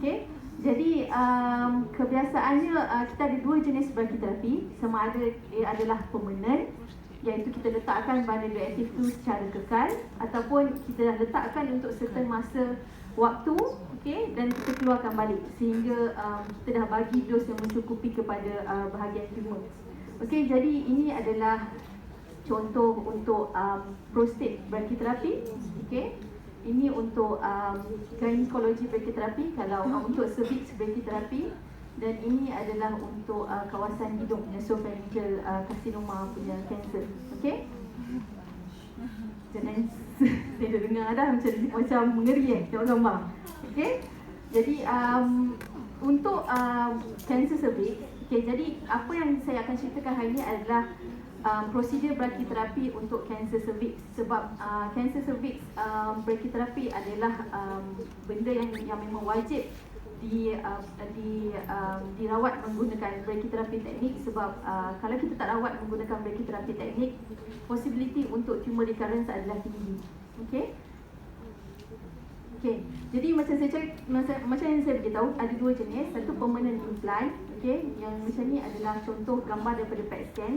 Okey. Jadi kebiasaannya kita ada dua jenis brachytherapy. Sama ada ia adalah permanent, iaitu kita letakkan bahan radioaktif itu secara kekal, ataupun kita dah letakkan untuk certain masa waktu, okey, dan kita keluarkan balik sehingga kita dah bagi dos yang mencukupi kepada bahagian tumor. Okey, jadi ini adalah contoh untuk prostate brachytherapy. Okey. Ini untuk gynecology brachytherapy, kalau untuk cervix brachytherapy, dan ini adalah untuk kawasan hidung, nasopharyngeal carcinoma punya kanser. Okey. Jangan saya dah dengar dah macam mengeri tengok gambar. Okey. Jadi untuk kanser cervix, okey, jadi apa yang saya akan ceritakan hari ini adalah prosedur brachytherapy untuk kanser cervix. Sebab kanser cervix brachytherapy adalah benda yang memang wajib dirawat menggunakan brachytherapy teknik. Sebab kalau kita tak rawat menggunakan brachytherapy teknik, possibility untuk tumor recurrence adalah tinggi. Okey. Okey. Jadi macam yang saya beritahu, ada dua jenis. Satu permanent implant. Okey, yang macam ni adalah contoh gambar daripada PET scan,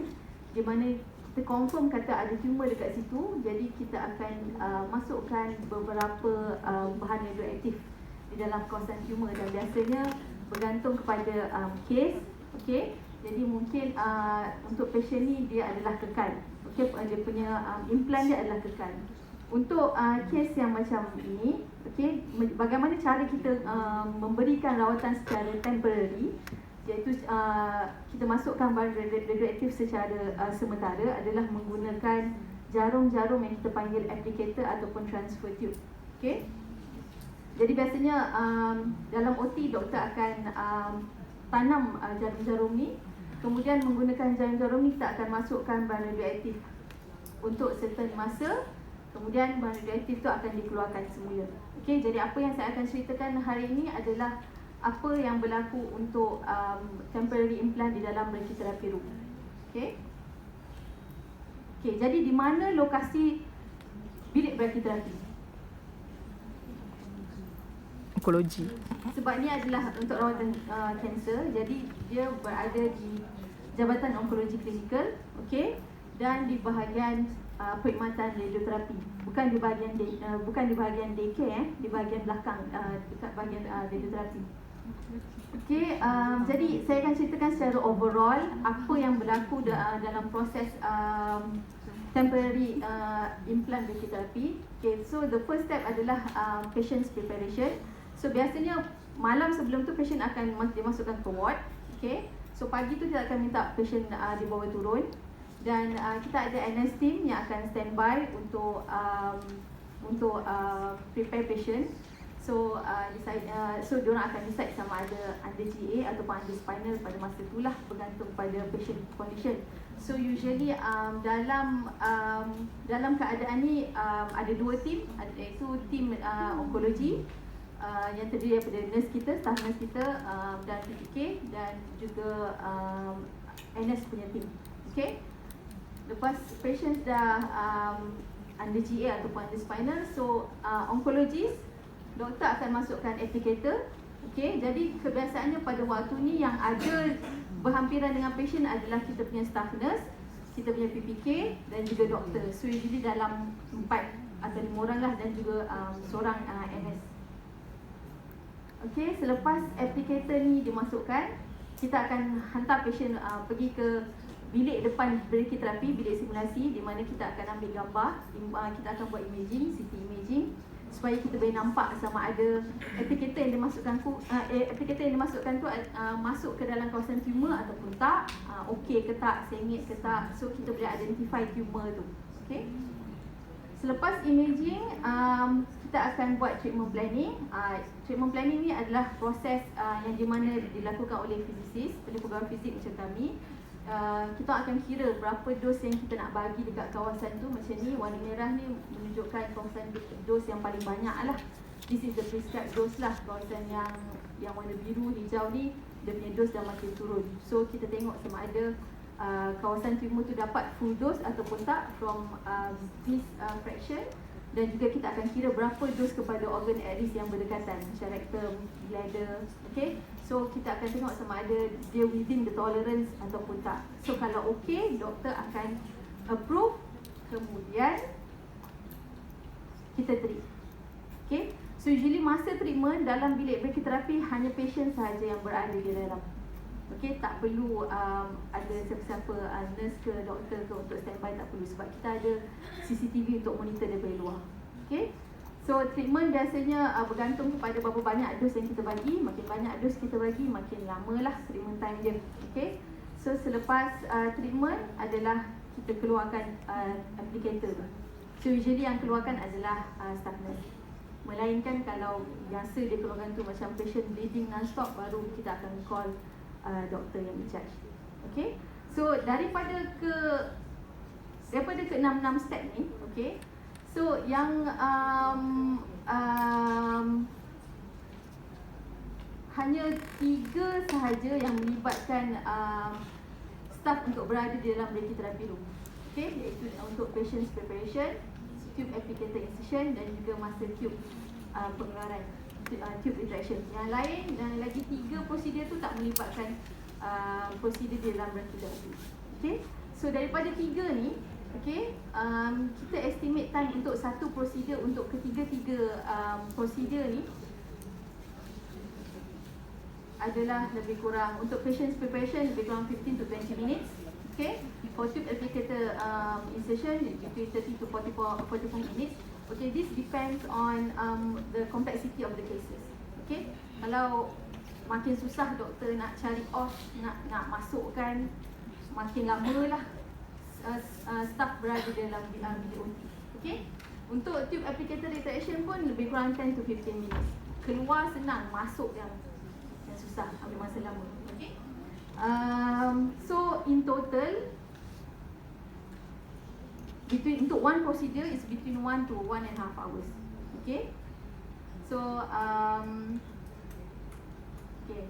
di mana kita confirm kata ada tumor dekat situ. Jadi kita akan masukkan beberapa bahan radioaktif di dalam kawasan tumor, dan biasanya bergantung kepada kes. Okey, jadi mungkin untuk pasien ni dia adalah kekal. Okey, dia punya implant dia adalah kekal. Untuk kes yang macam ini, okey, bagaimana cara kita memberikan rawatan secara temporary, iaitu kita masukkan bahan radioaktif secara sementara adalah menggunakan jarum-jarum yang kita panggil applicator ataupun transfer tube. Okey. Jadi biasanya dalam OT doktor akan tanam jarum-jarum ni, kemudian menggunakan jarum-jarum ni kita akan masukkan bahan radioaktif untuk certain masa, kemudian bahan radioaktif tu akan dikeluarkan semula. Okey, jadi apa yang saya akan ceritakan hari ini adalah apa yang berlaku untuk temporary implant di dalam brachytherapy room. Okey. Okey, jadi di mana lokasi bilik brachytherapy? Onkologi. Sebab ni adalah untuk rawatan kanser, jadi dia berada di Jabatan Onkologi Klinikal, okey, dan di bahagian perkhidmatan radioterapi. Bukan di bahagian daycare, di bahagian belakang dekat bahagian radioterapi. Okey, jadi saya akan ceritakan secara overall apa yang berlaku dalam proses temporary implant brachytherapy. Okay, so the first step adalah patient's preparation. So biasanya malam sebelum tu patient akan dimasukkan ke ward. Okay, so pagi tu kita akan minta patient dibawa turun, dan kita ada NS team yang akan standby untuk prepare patient. So diorang akan decide sama ada under GA ataupun under spinal pada masa itulah, bergantung pada patient condition. So usually dalam keadaan ni ada dua team, iaitu team onkologi yang terdiri daripada nurse kita, staff nurse kita, dan PPK, dan juga NS punya team. Okay. Lepas patient dah under GA ataupun under spinal, so onkologis, doktor akan masukkan applicator. Okey, jadi kebiasaannya pada waktu ni yang ada berhampiran dengan patient adalah kita punya staff nurse, kita punya PPK, dan juga doktor. So usually dalam 4 atau 5 orang lah, dan juga seorang NS. Okey, selepas applicator ni dimasukkan, kita akan hantar patient pergi ke bilik depan brachytherapy, bilik simulasi, di mana kita akan ambil gambar, kita akan buat imaging, CT imaging, supaya kita boleh nampak sama ada applicator yang dimasukkan tu masuk ke dalam kawasan tumor ataupun tak, okey ke tak, sengit ke tak. So kita boleh identify tumor tu. Okey. Selepas imaging, kita akan buat treatment planning. Treatment planning ni adalah proses yang di mana dilakukan oleh fizisis, oleh pegawai fizik macam kami. Kita akan kira berapa dos yang kita nak bagi dekat kawasan tu. Macam ni, warna merah ni menunjukkan kawasan dos yang paling banyak lah. This is the prescribed dose lah. Kawasan yang warna biru, hijau ni, dia punya dos dah makin turun. So kita tengok sama ada kawasan tumor tu dapat full dose ataupun tak from this fraction. Dan juga kita akan kira berapa dos kepada organ at risk yang berdekatan, macam rectum, bladder. Okay, so kita akan tengok sama ada dia within the tolerance ataupun tak. So kalau okay, doktor akan approve, kemudian kita treat. Okay, so usually masa treatment dalam bilik brachytherapy hanya patient sahaja yang berada di dalam. Okay, tak perlu ada siapa-siapa nurse ke doktor ke untuk standby, tak perlu, sebab kita ada CCTV untuk monitor daripada luar. Okay, so treatment biasanya bergantung kepada berapa banyak dos yang kita bagi. Makin banyak dos kita bagi, makin lama lah treatment time dia. Okay, so selepas treatment adalah kita keluarkan applicator tu. So usually yang keluarkan adalah staff nurse. Melainkan kalau biasa dia keluarkan tu macam patient bleeding non-stop, baru kita akan call doktor yang in charge. Okay, so daripada ke 6 step ni, okay, so yang hanya 3 sahaja yang melibatkan staff untuk berada di dalam brachytherapy room. Okay, iaitu untuk patient's preparation, tube applicator insertion dan juga masa tube pengeluaran, tube retraction. Yang lain dan lagi 3 prosedur tu tak melibatkan prosedur di dalam brachytherapy. Okay, so daripada 3 ni, okay, kita estimate time untuk satu prosedur, untuk ketiga-tiga prosedur ni adalah lebih kurang, untuk patient's preparation lebih kurang 15 to 20 minutes. Okay, for tube applicator insertion between 30 to 44 minutes. Okay, this depends on the complexity of the cases. Okay, kalau makin susah doktor nak cari off, nak masukkan, makin lama lah staff berada dalam bilik OT. Okay, untuk tube applicator retraction pun lebih kurang 10 to 15 minutes. Keluar senang, masuk yang susah, ambil masa lama. Okay, so in total untuk one procedure is between 1 to 1.5 hours. Okay, so okay,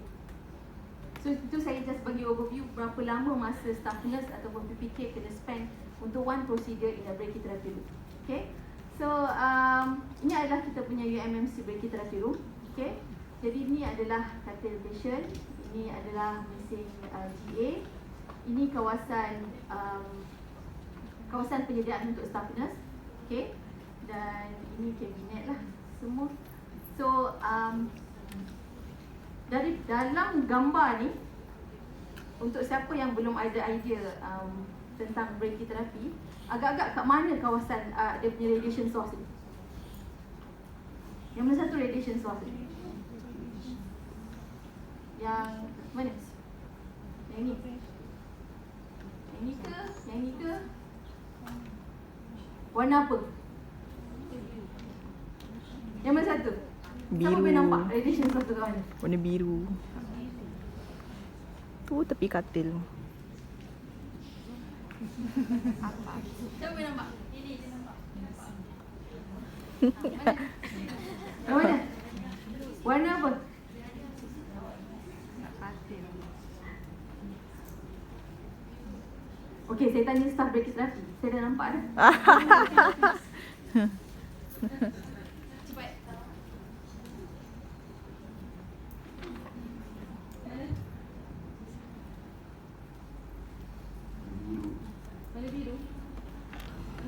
so itu saya just bagi overview berapa lama masa staff nurse ataupun PPK kena spend untuk one procedure in a brachytherapy room. Okay, so ini adalah kita punya UMMC brachytherapy room. Okay, jadi ini adalah katil patient, ini adalah mesin GA, ini kawasan penyediaan untuk staff nurse. Okay, dan ini kabinet lah semua. So dari dalam gambar ni, untuk siapa yang belum ada idea tentang brachytherapy, agak-agak kat mana kawasan dia punya radiation source ni? Yang mana satu radiation source ni? Yang mana? Yang ni? Yang ni ke? Yang ni ke? Warna apa? Yang mana satu? Biru. Siapa boleh nampak radiation source tu kat mana? Warna biru. Tu tepi katil. Siapa boleh nampak? Ini dia nampak. Yang mana? Warna apa? Okey, saya tanya staff brachytherapy. Saya dah nampak dah. Cepat. Mana biru?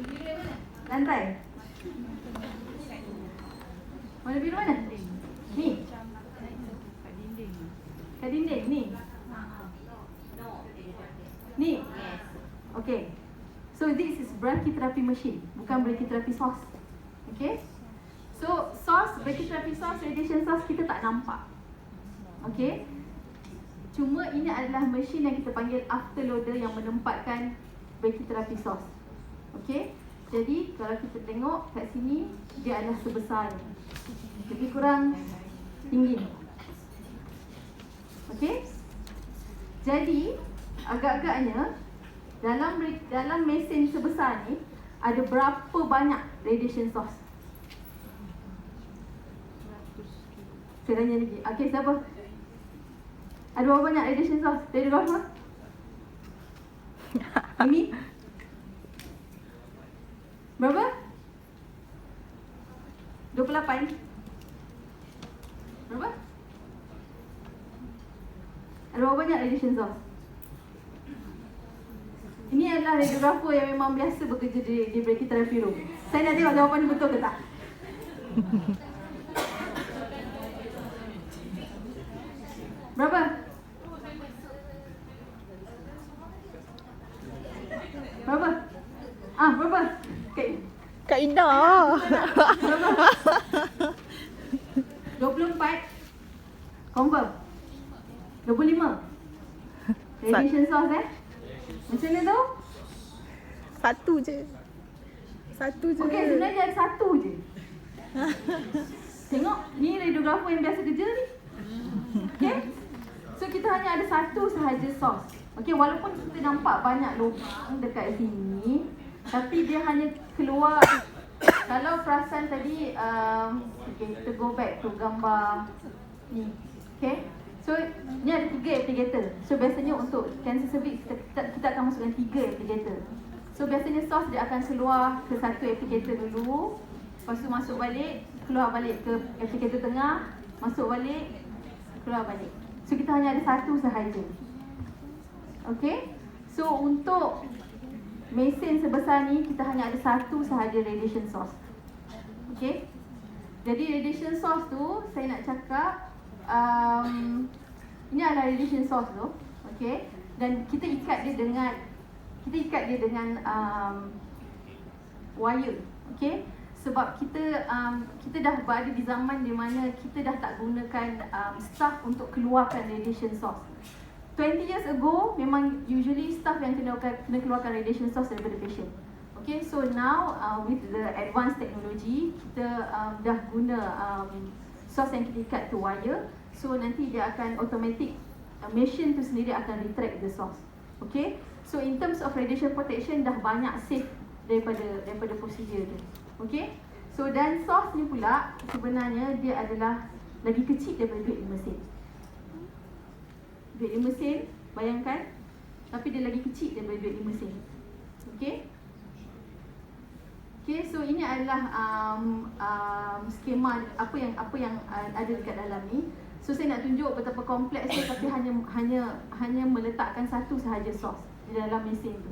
Biru yang mana? Lantai. Mana biru mana? Ni. Kat dinding ni. Ni. Okay, so this is brachytherapy machine, bukan brachytherapy source. Okay, so source, brachytherapy source, radiation source kita tak nampak. Okay, cuma ini adalah machine yang kita panggil afterloader yang menempatkan brachytherapy source. Okay, jadi kalau kita tengok kat sini, dia adalah sebesar ni, lebih kurang tinggi ni. Okay, jadi agak-agaknya dalam mesin sebesar ni ada berapa banyak radiation source? Saya tanya lagi. Okey, siapa? Ada berapa banyak radiation source? Radiographer? Ini? Berapa? 28. Berapa? Ada berapa banyak radiation source? Ini adalah radiografer yang memang biasa bekerja di brachytherapy room. Saya nak tengok jawapan ni betul ke tak? Berapa? Berapa? Berapa? Kak Indah. Berapa? 24. Confirm? 25. Radiation source macam mana tu? Satu je. Okey, sebenarnya ada satu je. Tengok, ni radiografer yang biasa kerja ni. Okey? So kita hanya ada satu sahaja source. Okey, walaupun kita nampak banyak lubang dekat sini, tapi dia hanya keluar. Kalau perasan tadi, okay, kita go back to gambar ni. Okay, so ni ada 3 applicator. So biasanya untuk cancer cervix kita akan masukkan 3 applicator. So biasanya source dia akan keluar ke satu applicator dulu, lepas tu masuk balik, keluar balik ke applicator tengah, masuk balik, keluar balik. So kita hanya ada satu sahaja. Okay, so untuk mesin sebesar ni kita hanya ada satu sahaja radiation source. Okay, jadi radiation source tu saya nak cakap ini adalah radiation source tu. Okay, dan kita ikat dia dengan wire. Okay, sebab kita dah berada di zaman di mana kita dah tak gunakan staff untuk keluarkan radiation source. 20 years ago, memang usually staff yang kena keluarkan radiation source daripada patient. Okay, so now with the advanced technology, kita dah guna source yang kita ikat to wire. So nanti dia akan automatic, machine tu sendiri akan retract the source. Okay, so in terms of radiation protection, dah banyak safe daripada procedure tu. Okay, so dan source ni pula sebenarnya dia adalah lagi kecil daripada duit di mesin. Duit di mesin, bayangkan, tapi dia lagi kecil daripada duit di mesin. Okay, okay, so ini adalah skema apa yang ada dekat dalam ni. So saya nak tunjuk betapa kompleks dia, tapi hanya meletakkan satu sahaja source di dalam mesin tu.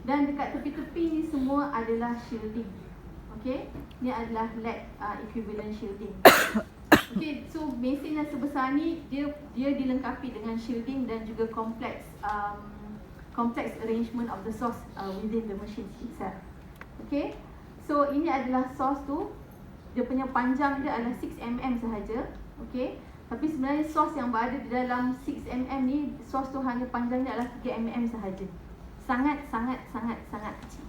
Dan dekat tepi-tepi ni semua adalah shielding. Okay, ni adalah lead equivalent shielding. Okay, so mesin yang sebesar ni dia dilengkapi dengan shielding dan juga complex arrangement of the source within the machine itself. Okay, so ini adalah source tu. Dia punya panjang dia adalah 6mm sahaja. Okay, tapi sebenarnya source yang berada di dalam 6mm ni, source tu hanya panjangnya adalah 3mm sahaja. Sangat kecil.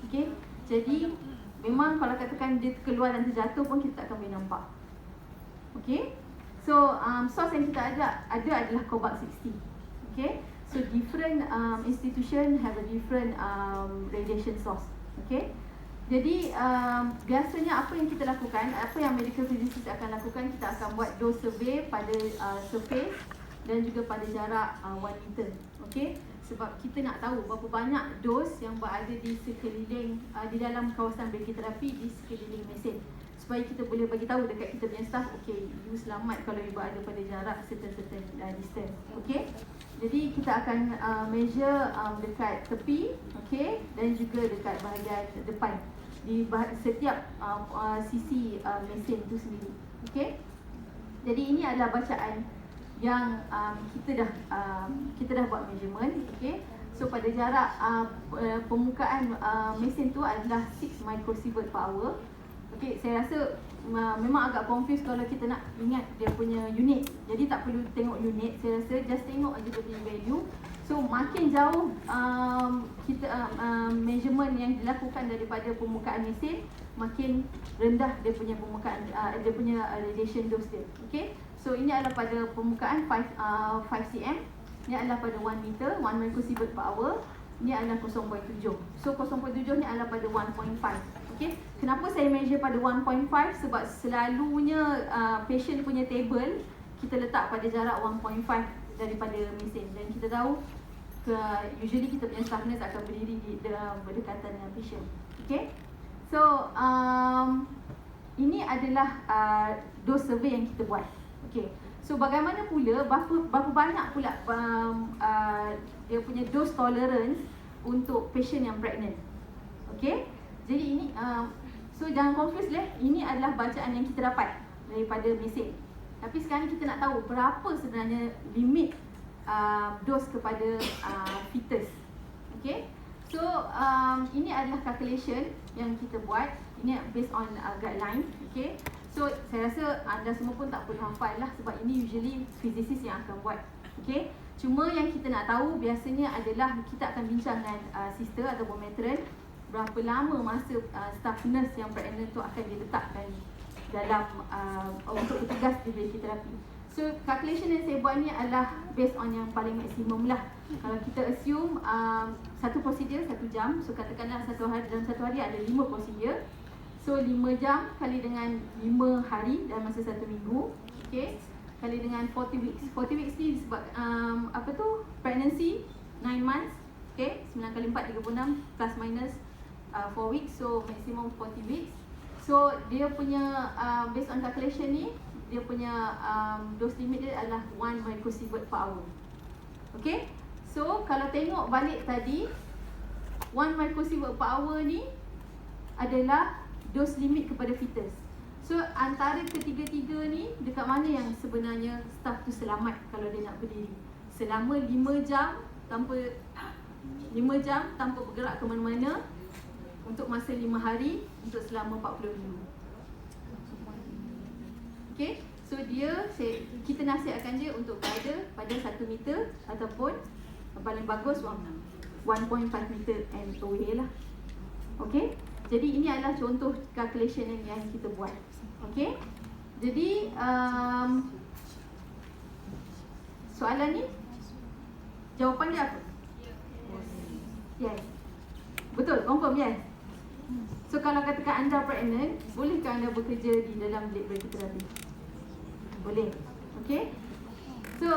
Okay, jadi memang kalau katakan dia keluar dan terjatuh pun kita tak akan boleh nampak. Okay, so source yang kita ada adalah cobalt 60. Okay, so different institution have a different radiation source. Okay, jadi biasanya apa yang kita lakukan, apa yang medical physicist akan lakukan, kita akan buat dose survey pada surface dan juga pada jarak 1 meter. Okay, sebab kita nak tahu berapa banyak dos yang berada di sekeliling di dalam kawasan brachytherapy di sekeliling mesin, supaya kita boleh bagi tahu dekat kita punya staff, okay, you selamat kalau you berada pada jarak certain distance. Okay, jadi kita akan measure dekat tepi, okay, dan juga dekat bahagian depan di setiap sisi mesin tu sendiri. Okay, jadi ini adalah bacaan yang kita dah buat measurement. Okay, so pada jarak permukaan mesin tu adalah 6 microsievert per hour. Okay, saya rasa memang agak confused kalau kita nak ingat dia punya unit. Jadi tak perlu tengok unit, saya rasa just tengok aja dia punya value. So makin jauh kita measurement yang dilakukan daripada permukaan mesin, makin rendah dia punya permukaan dia punya radiation dose dia. Okay, so ini adalah pada permukaan 5 cm. Ini adalah pada 1 meter, 1 microsievert per hour. Ini adalah 0.7. So 0.7 ni adalah pada 1.5. Okay, kenapa saya measure pada 1.5? Sebab selalunya patient punya table kita letak pada jarak 1.5 daripada mesin, dan kita tahu usually kita punya staff nurse akan berdiri di berdekatan dengan patient. Okay, so ini adalah dose survey yang kita buat. Okay. So bagaimana pula, berapa banyak pula dia punya dose tolerance untuk patient yang pregnant. Okay. Jadi ini, so jangan confuse lah, ini adalah bacaan yang kita dapat daripada mesin. Tapi sekarang kita nak tahu berapa sebenarnya limit dose kepada fetus. Okay. So ini adalah calculation yang kita buat. Ini based on guideline. Okay. So saya rasa anda semua pun tak perlu hafal lah, sebab ini usually physicist yang akan buat. Okay. Cuma yang kita nak tahu biasanya adalah kita akan bincang dengan sister ataupun matron, berapa lama masa staff nurse yang pregnant tu akan diletakkan dalam untuk bertugas di brachytherapy. So calculation yang saya buat ni adalah based on yang paling maksimum lah. Kalau kita assume satu prosedur 1 jam, so katakanlah dalam satu hari ada 5 prosedur. So 5 jam kali dengan 5 hari dalam masa 1 minggu, okay, kali dengan 40 weeks. 40 weeks ni sebab pregnancy 9 months, okay, 9 kali 4 36 plus minus 4 weeks, so maximum 40 weeks. So dia punya based on calculation ni, dia punya dose limit dia adalah 1 microsievert per hour. Okay. So kalau tengok balik tadi, 1 microsievert per hour ni adalah dose limit kepada fetus. So antara ketiga-tiga ni, dekat mana yang sebenarnya staff tu selamat kalau dia nak berdiri selama 5 jam tanpa bergerak ke mana-mana untuk masa 5 hari untuk selama 40 minggu. Okay. So kita nasihatkan dia untuk berada pada 1 meter ataupun paling bagus 1.5 meter and away lah. Okay. Jadi ini adalah contoh calculation yang kita buat. Okay. Jadi soalan ni, jawapan dia apa? Yes. Betul, confirm yes. So kalau katakan anda pregnant, bolehkah anda bekerja di dalam bilik brachytherapy? Boleh. Okay. So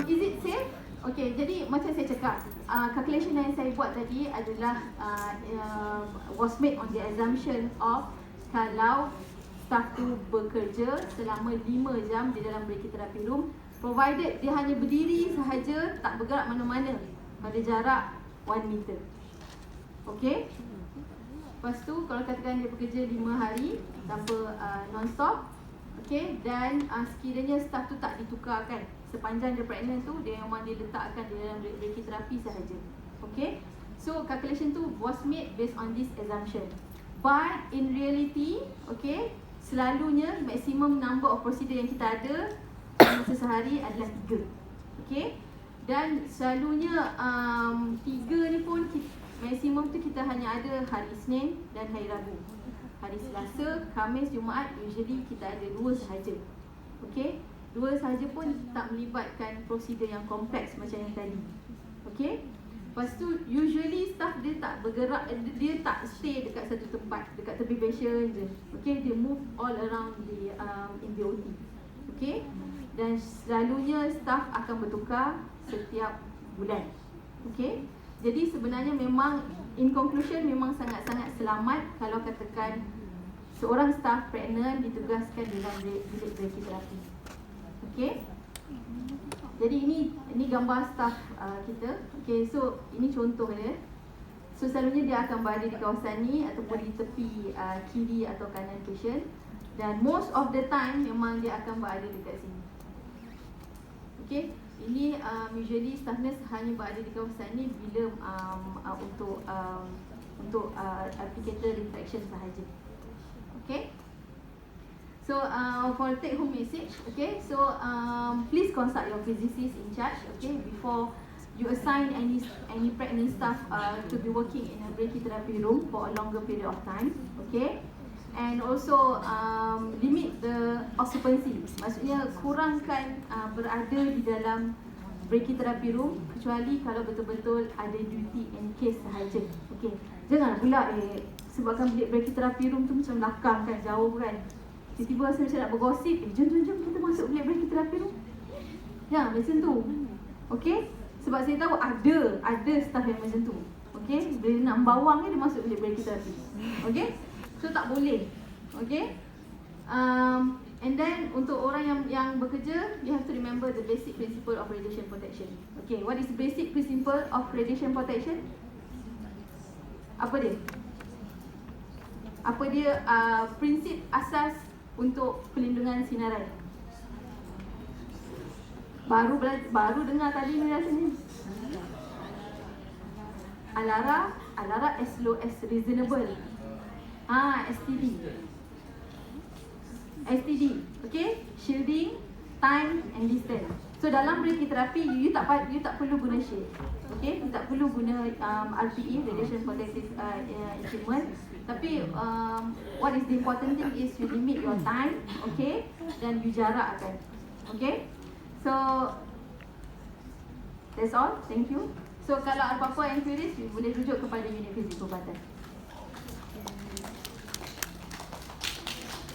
is it safe? Okay, jadi macam saya cakap, calculation yang saya buat tadi adalah was made on the assumption of kalau staff tu bekerja selama 5 jam di dalam brachytherapy room, provided dia hanya berdiri sahaja, tak bergerak mana-mana pada jarak 1 meter. Okay. Lepas tu kalau katakan dia bekerja 5 hari tanpa non-stop, okay, dan sekiranya staff tu tak ditukarkan sepanjang dia pregnant tu, dia memang diletakkan di dalam brachytherapy sahaja. Okay. So calculation tu was made based on this assumption. But in reality, okay, selalunya maximum number of procedure yang kita ada masa sehari adalah 3. Okay. Dan selalunya 3 ni pun maksimum tu kita hanya ada hari Isnin dan hari Rabu. Hari Selasa, Khamis, Jumaat usually kita ada 2 sahaja. Okay. 2 sahaja pun tak melibatkan prosedur yang kompleks macam yang tadi. Okay. Lepas tu usually staff dia tak bergerak, dia tak stay dekat satu tempat, dekat tepi patient je. Okay, dia move all around in the OT. Okay. Dan selalunya staff akan bertukar setiap bulan. Okay. Jadi sebenarnya memang in conclusion memang sangat-sangat selamat kalau katakan seorang staff pregnant ditugaskan dalam bilik brachytherapy. Okay. Jadi ini gambar staff kita. Okay, so ini contoh dia. So selalunya dia akan berada di kawasan ni ataupun di tepi kiri atau kanan patient, dan most of the time memang dia akan berada dekat sini. Okay. Ini usually staff nurse hanya berada di kawasan ni bila untuk applicator reflection sahaja. Okay. So for take home message, okay, so please consult your physicist in charge, okay, before you assign any pregnant staff to be working in a brachytherapy room for a longer period of time, okay, and also limit the occupancy, maksudnya kurangkan berada di dalam brachytherapy room kecuali kalau betul-betul ada duty in case sahaja, okay. Jangan pula sebabkan bilik brachytherapy room tu macam belakang kan, jauh kan. Tiba-tiba rasa macam nak bergosip, jom kita masuk bilik brachytherapy room. Ya, macam tu. Okay. Sebab saya tahu ada staff yang macam tu. Okay. Bila nak bawang ni dia masuk bilik brachytherapy. Okay. So tak boleh. Okay. And then untuk orang yang bekerja, you have to remember the basic principle of radiation protection. Okay, what is basic principle of radiation protection? Apa dia? Apa dia prinsip asas untuk pelindungan sinaran? Baru dengar tadi ni rasanya. Alara as low as reasonable. STD, okay? Shielding, time and distance. So dalam brachytherapy you tak perlu guna shield. Okay? You tak perlu guna RPE, radiation protective equipment. Tapi what is the important thing is you limit your time, okay? Dan you jarakkan. Okay? So that's all. Thank you. So kalau apa-apa yang queries, you boleh rujuk kepada unit fizik perubatan.